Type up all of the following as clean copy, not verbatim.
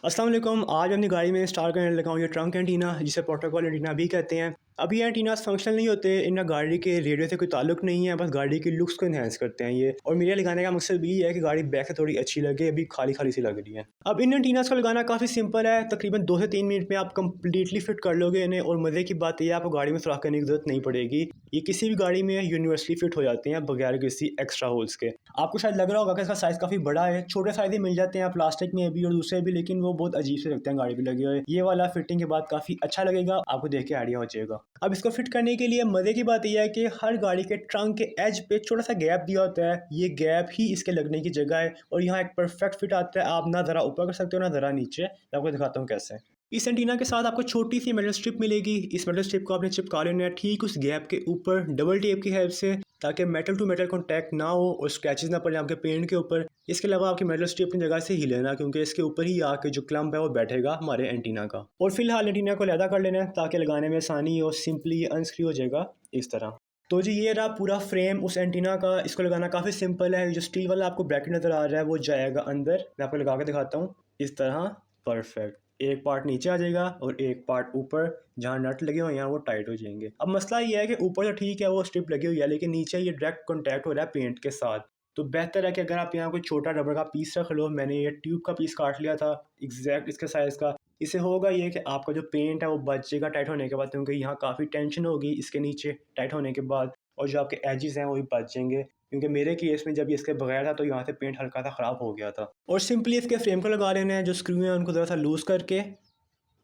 अस्सलाम वालेकुम। आज अपनी गाड़ी में इंस्टॉल करने लगा हूँ ये ट्रंक एंटीना, जिसे प्रोटोकॉल एंटीना भी कहते हैं। अब ये एंटीनास फंक्शनल नहीं होते, इनका गाड़ी के रेडियो से कोई ताल्लुक नहीं है, बस गाड़ी की लुक्स को इन्हेंस करते हैं ये। और मेरे लगाने का मकसद भी ये है कि गाड़ी बैक से थोड़ी अच्छी लगे, अभी खाली खाली सी लग रही है। अब इन एंटीनास को लगाना काफ़ी सिंपल है, तकरीबन 2 से 3 मिनट में आप कंप्लीटली फिट कर लोगे इन्हें। और मज़े की बात यह है, आपको गाड़ी में सुराख करने की जरूरत नहीं पड़ेगी। ये किसी भी गाड़ी में यूनिवर्सली फिट हो जाते हैं बगैर किसी एक्स्ट्रा होल्स के। आपको शायद लग रहा होगा कि इसका साइज़ काफ़ी बड़ा है, छोटे साइज़ ही मिल जाते हैं प्लास्टिक में भी और दूसरे भी, लेकिन वो बहुत अजीब से लगते हैं गाड़ी पे लगे हुए। ये वाला फिटिंग के बाद काफ़ी अच्छा लगेगा, आपको देख के आइडिया हो जाएगा। अब इसको फिट करने के लिए मज़े की बात यह है कि हर गाड़ी के ट्रंक के एज पे छोटा सा गैप दिया होता है, ये गैप ही इसके लगने की जगह है। और यहाँ एक परफेक्ट फिट आता है, आप ना ज़रा ऊपर कर सकते हो ना ज़रा नीचे। मैं आपको दिखाता हूँ कैसे। इस एंटीना के साथ आपको छोटी सी मेटल स्ट्रिप मिलेगी। इस मेटल स्ट्रिप को आपने चिपका लेना है ठीक उस गैप के ऊपर डबल टेप की हेल्प से, ताकि मेटल टू मेटल कॉन्टैक्ट ना हो और स्क्रैचेस ना पड़े आपके पेंट के ऊपर। इसके अलावा आपकी मेटल स्ट्रिप अपनी जगह से ही लेना, क्योंकि इसके ऊपर ही आके जो क्लम्प है वो बैठेगा हमारे एंटीना का। और फिलहाल एंटीना को अलहदा कर लेना है ताकि लगाने में आसानी हो। सिंपली अनस्क्रू हो जाएगा इस तरह। तो जी ये रहा पूरा फ्रेम उस एंटीना का। इसको लगाना काफ़ी सिंपल है। जो स्टील वाला आपको ब्रैकेट नज़र आ रहा है वो जाएगा अंदर। मैं आपको लगा के दिखाता हूँ इस तरह। परफेक्ट। एक पार्ट नीचे आ जाएगा और एक पार्ट ऊपर, जहाँ नट लगे हुए हैं वो टाइट हो जाएंगे। अब मसला ये है कि ऊपर तो ठीक है वो स्ट्रिप लगी हुई है, लेकिन नीचे ये डायरेक्ट कॉन्टैक्ट हो रहा है पेंट के साथ। तो बेहतर है कि अगर आप यहाँ कोई छोटा रबर का पीस रख लो। मैंने ये ट्यूब का पीस काट लिया था एग्जैक्ट इसके साइज़ का। इससे होगा ये कि आपका जो पेंट है वो बचेगा टाइट होने के बाद, क्योंकि यहाँ काफ़ी टेंशन होगी इसके नीचे टाइट होने के बाद। और जो आपके एजेस हैं वो भी बच जाएंगे, क्योंकि मेरे केस में जब इसके बगैर था तो यहाँ से पेंट हल्का सा ख़राब हो गया था। और सिंपली इसके फ्रेम को लगा लेना है। जो स्क्रू हैं उनको ज़रा सा लूज़ करके,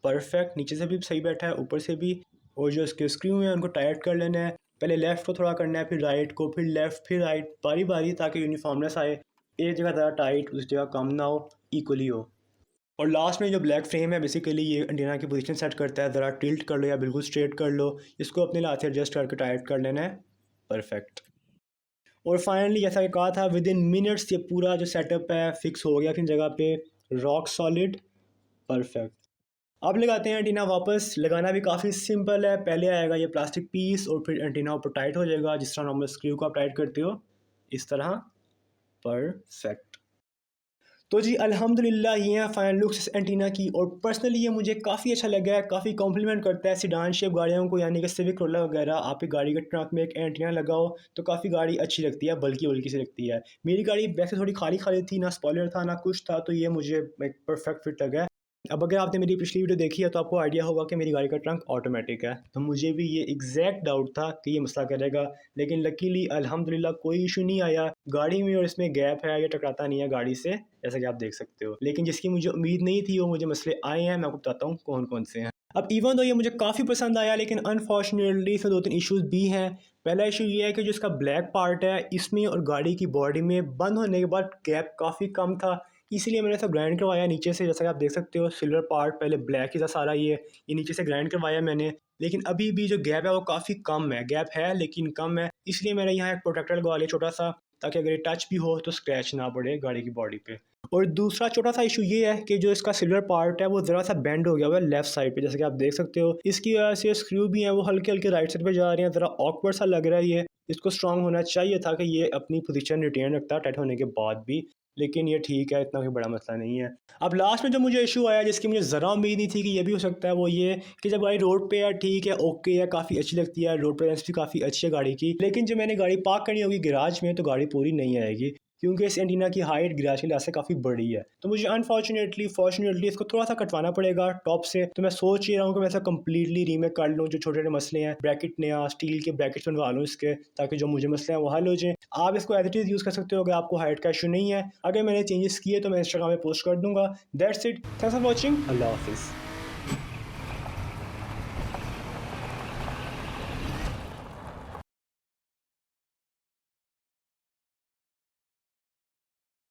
परफेक्ट, नीचे से भी सही बैठा है ऊपर से भी। और जो इसके स्क्रू हैं उनको टाइट कर लेना है। पहले लेफ़्ट को थोड़ा करना है, फिर राइट को, फिर लेफ़्ट, फिर राइट, बारी बारी, ताकि यूनिफॉर्मनेस आए। एक जगह ज़्यादा टाइट, उस जगह कम ना हो, इक्वली हो। और लास्ट में जो ब्लैक फ्रेम है बेसिकली ये एंटीना की पोजीशन सेट करता है। ज़रा टिल्ट कर लो या बिल्कुल स्ट्रेट कर लो, इसको अपने हाथ से एडजस्ट करके टाइट कर लेना है। परफेक्ट। और फाइनली जैसा कि कहा था, विद इन मिनट्स ये पूरा जो सेटअप है फिक्स हो गया अपनी जगह पे, रॉक सॉलिड। परफेक्ट। अब लगाते हैं एंटीना वापस। लगाना भी काफ़ी सिंपल है। पहले आएगा ये प्लास्टिक पीस और फिर एंटीना ऊपर टाइट हो जाएगा, जिस तरह नॉर्मल स्क्रू को आप टाइट करते हो इस तरह। परफेक्ट। तो जी अल्हम्दुलिल्लाह ये है फाइनल लुक्स इस एंटीना की। और पर्सनली ये मुझे काफ़ी अच्छा लगा है, काफ़ी कॉम्प्लीमेंट करता है सीडान शेप गाड़ियों को, यानी कि सिविक रोला वगैरह। आपकी गाड़ी के ट्रंक में एक एंटीना लगाओ तो काफ़ी गाड़ी अच्छी लगती है, बल्कि बल्कि सी लगती है। मेरी गाड़ी वैसे थोड़ी खाली खाली थी, ना स्पॉइलर था ना कुछ था, तो ये मुझे एक परफेक्ट फिट लगा है। अब अगर आपने मेरी पिछली वीडियो देखी है तो आपको आइडिया होगा कि मेरी गाड़ी का ट्रंक ऑटोमेटिक है, तो मुझे भी ये एग्जैक्ट डाउट था कि ये मसला करेगा, लेकिन लकीली अल्हम्दुलिल्लाह कोई इशू नहीं आया गाड़ी में। और इसमें गैप है, ये टकराता नहीं है गाड़ी से, जैसा कि आप देख सकते हो। लेकिन जिसकी मुझे उम्मीद नहीं थी वो मुझे मसले आए हैं। मैं आपको बताता हूँ कौन कौन से हैं। अब इवन तो ये मुझे काफ़ी पसंद आया, लेकिन अनफॉर्चुनेटली इसमें 2-3 इश्यूज़ भी हैं। पहला इशू ये है कि जो इसका ब्लैक पार्ट है इसमें और गाड़ी की बॉडी में बंद होने के बाद गैप काफ़ी कम था, इसीलिए मैंने इसे ग्राइंड करवाया नीचे से। जैसा कि आप देख सकते हो सिल्वर पार्ट पहले ब्लैक ही था सारा, ये नीचे से ग्राइंड करवाया मैंने। लेकिन अभी भी जो गैप है वो काफ़ी कम है, गैप है लेकिन कम है, इसलिए मैंने यहाँ एक प्रोटेक्टर लगवा लिया छोटा सा, ताकि अगर ये टच भी हो तो स्क्रैच ना पड़े गाड़ी की बॉडी पे। और दूसरा छोटा सा इशू ये है कि जो इसका सिल्वर पार्ट है वो ज़रा सा बेंड हो गया हुआ है लेफ्ट साइड पे, जैसे कि आप देख सकते हो। इसकी वजह से स्क्रू भी हैं वो हल्के हल्के राइट साइड पे जा रहे हैं, ज़रा ऑकवर्ड सा लग रहा है ये। इसको स्ट्रांग होना चाहिए था कि ये अपनी पोजीशन रिटेन रखता टाइट होने के बाद भी, लेकिन ये ठीक है, इतना कोई बड़ा मसला नहीं है। अब लास्ट में जो मुझे इशू आया, जिसकी मुझे ज़रा उम्मीद नहीं थी कि ये भी हो सकता है, वो ये कि जब गाड़ी रोड पे है ठीक है, ओके है, काफ़ी अच्छी लगती है, रोड प्रेजेंस भी काफ़ी अच्छी है गाड़ी की, लेकिन जब मैंने गाड़ी पार्क करनी होगी गैराज में तो गाड़ी पूरी नहीं आएगी, क्योंकि इस एंटीना की हाइट गैराज के लिहाज से काफ़ी बड़ी है। तो मुझे फॉर्चुनेटली इसको थोड़ा सा कटवाना पड़ेगा टॉप से। तो मैं सोच ही रहा हूँ कि मैं ऐसा कम्प्लीटली रीमेक कर लूँ, जो छोटे छोटे मसले हैं, ब्रैकेट नया स्टील के ब्रैकेट्स बनवा लूँ इसके, ताकि जो मुझे मसले हैं वो हल हो जाए। आप इसको एज इट इज़ यूज़ कर सकते हो अगर आपको हाइट का इशू नहीं है। अगर मैंने चेंजेस किए तो मैं इंस्टाग्राम में पोस्ट कर दूंगा। That's it, thanks for watching, अल्लाह हाफिज़।